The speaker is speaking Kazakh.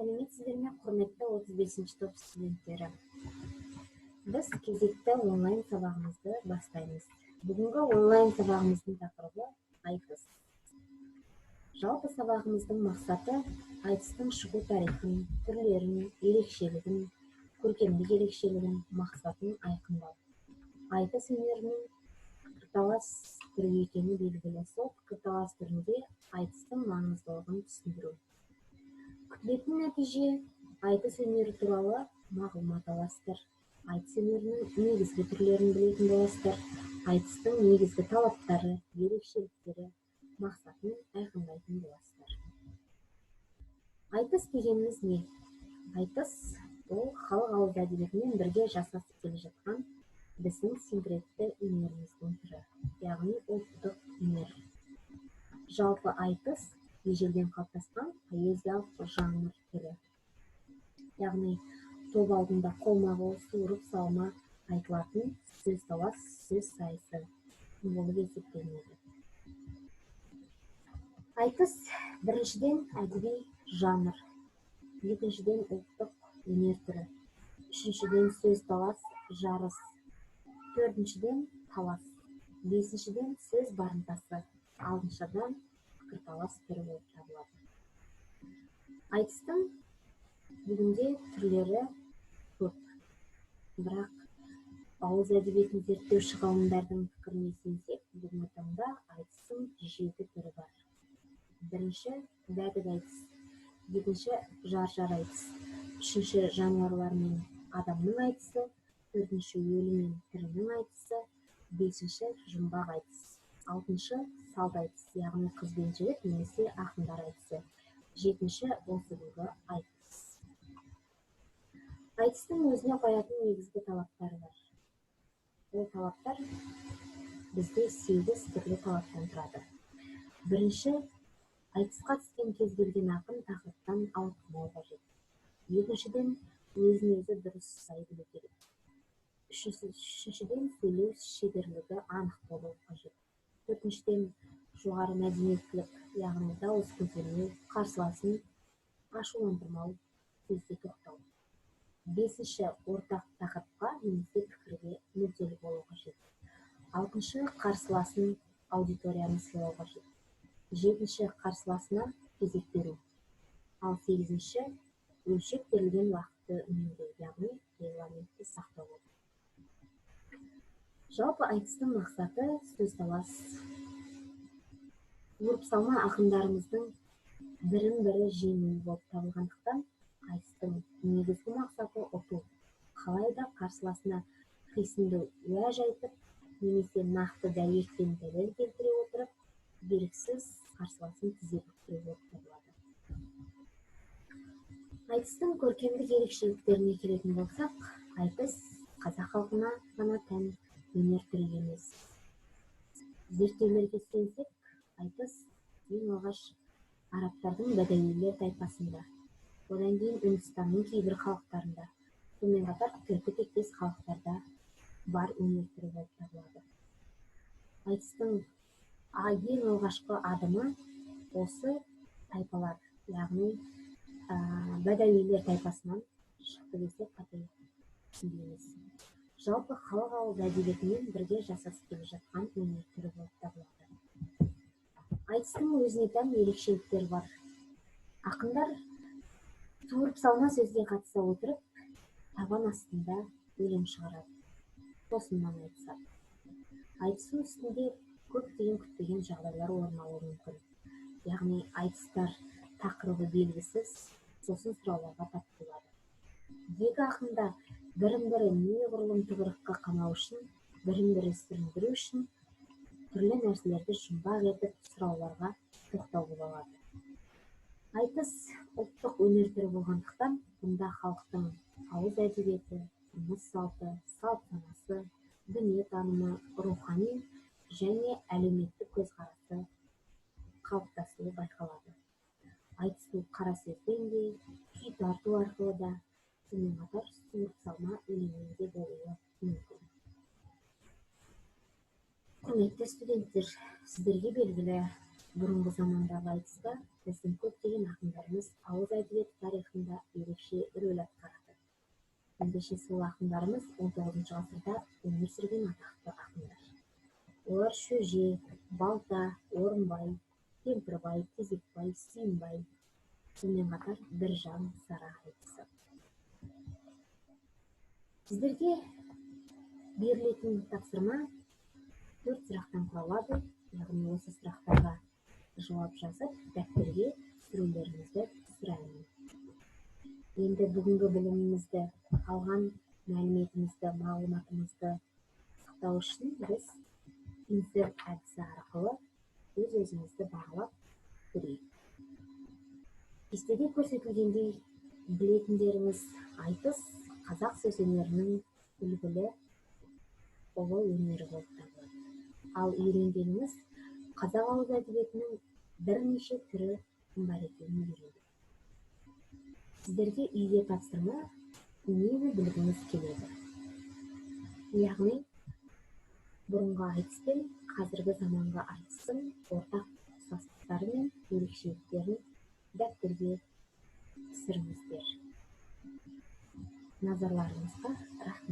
Сәлеметсіздер ме, құрметті 35-ші топ студенттері. Біз кезекті онлайн сабағымызды бастаймыз. Бүгінгі онлайн сабағымыздың тақырыбы айтыс. Жалпы сабағымыздың мақсаты айтыстың шығу тарихын, түрлерін, ерекшелігін, көркемдік ерекшелігін, мақсатын айқындау. Айтыс өнерінің пікірталас түрі екені белгілі. Сол пікірталас түрінде айтыстың маңыздылығын түсіндіру. Күтілетін нәтиже айтыс өнері туралы мағлұмат аласыздар. Айтыс өнерінің негізгі түрлерін білетін боласыздар. Айтыстың негізгі талаптары, ерекшеліктері, мақсатын айқындайтын боласыздар. Айтыс дегеніміз не? Айтыс ол халық ауыз әдебиетімен бірге жасасып келе жатқан біздің синкретті өнеріміздің түрі, яғни ұлттық өнер. Жалпы айтыс ежелден қалыптасқан поэзиялық жанр түрі. Яғни топ алдында қолма-қол суырып салма айтылатын сөз талас, сөз сайысы болып есептелінеді. Айтыс біріншіден әдеби жанр, екіншіден ұлттық өнер түрі, үшіншіден сөз талас, жарыс, төртіншіден талас, бесіншіден сөз барымтасы, алтыншыдан пікірталас түрі болып табылады. Айтыстың бүгінде түрлері көп, бірақ ауыз әдебиетін зерттеуші ғалымдардың пікіріне сенсек, бүгінгі таңда айтыстың 7 түрі бар. Бірінші бәдік айтыс, екінші жар-жар айтыс, үшінші жануарлар мен адамның айтысы, төртінші өлі мен тірінің айтысы, бесінші жұмбақ айтыс, алтыншы салт айтыс, яғни қыз бен жігіт немесе ақындар айтысы, жетінші осы бүгінгі айтыс. Айтыстың өзіне қоятын негізгі талаптары бар. Ол талаптар бізде 8 түрлі талаптан тұрады. Бірінші, айтысқа түскен кез келген ақын тақырыптан ауытқымау қажет. Екіншіден, өзін өзі дұрыс ұстай білу керек. Үшіншіден, сөйлеу шеберлігі анық болуы қажет. Төртіншіден, жоғары мәдениеттілік, яғни дауыс көтермеу, қарсыласын ашуландырмау, сөзге тоқтау. Бесінші, ортақ тақырыпқа немесе пікірге мүдделі болу қажет. Алтыншы, қарсыласын аудиторияны сыйлау қажет. Жетінші, қарсыласына кезек беру. Ал сегізінші, өлшеп берілген уақытты үнемдеу, яғни регламентті сақтау. Жалпы айтыстың мақсаты сөз талас. Суырып салма ақындарымыздың бірін-бірі жеңуі болып табылғандықтан, айтыстың негізгі мақсаты ұту. Қалайда қарсыласына қисынды уәж айтып, немесе нақты дәлелден дәлел келтіре отырып, еріксіз қарсыласын тізе бүктіру болып табылады. Айтыстың көркемдік ерекшеліктеріне келетін болсақ, айтыс қазақ халқына ғана тән өнер түрі емес. Зерттеулерге сенсек, айтыс ең алғаш арабтардың бәдәуилер тайпасында, одан кейін Үндістанның кейбір халықтарында, сонымен қатар түркі тектес халықтарда бар өнер түрі болып табылады. Айтыстың ең алғашқы адымы осы тайпалар, яғни бәдәуилер тайпасынан шықты десек қате түсінбейміз. Жалпы халық ауыз әдебиетімен бірге жасасып келе жатқан өнер түрі болып табылады. Айтыстың өзіне тән ерекшеліктер бар. Ақындар суырып салма сөзге қатыса отырып, табан астында өлең шығарады, тосыннан айтысады. Айтыстың үстінде көптеген күтпеген жағдайлар орын алуы мүмкін. Яғни айтыстар тақырыбы белгісіз, сосын сұрауларға тап болады. Екі ақында бірін-бірі неғұрлым тығырыққа қамау үшін, бірін-бірі сүріндіру үшін түрлі нәрселерді жұмбақ етіп сұрауларға тоқтау болады. Айтыс ұлттық өнер түрі болғандықтан, бұнда халықтың ауыз әдебиеті, тұрмыс салты, салт санасы, дүниетанымы, рухани және әлеуметтік көзқарасы қалыптасуы байқалады. Айтыстың қара сөзбен де, күй тарту арқылы да, сонымен қатар суырып салма өлеңмен де болуы мүмкін. Құрметті студенттер, сіздерге белгілі Бұрынғы замандағы айтыста біздің көптеген ақындарымыз ауыз әдебиеті тарихында ерекше рөл атқарады. Ендеше сол ақындарымыз 19 ғасырда өмір сүрген атақты ақындар. Олар Шөже, Балта, Орынбай, Кемпірбай, Тезекбай, Сүйінбай, сонымен қатар Біржан, Сара айтысы. Сіздерге берілетін тапсырма 4 сұрақтан құралады. Яғни осы сұрақтарға жауап жазып, дәптерге түсірулеріңізді сұраймын. Енді бүгінгі білімімізді, алған мәліметімізді, мағлұматымызды сақтау үшін біз инсерт әдісі арқылы өз-өзімізді бағалап көрейік. Кестеде көрсетілгендей, білетіндеріңіз айтыс қазақ сөз өнерінің үлгілі ұлы өнері болып табылады. Ал үйренгеніңіз қазақ ауыз әдебиетінің бірнеше түрі бар екенін үйренді. Сіздерге үйге тапсырма нені білгіңіз келеді. Яғни, бұрынғы айтыс пен қазіргі заманғы айтыстың ортақ ұқсастықтары мен ерекшеліктерін дәптерге түсіріңіздер. Назарларыңызға рахмет.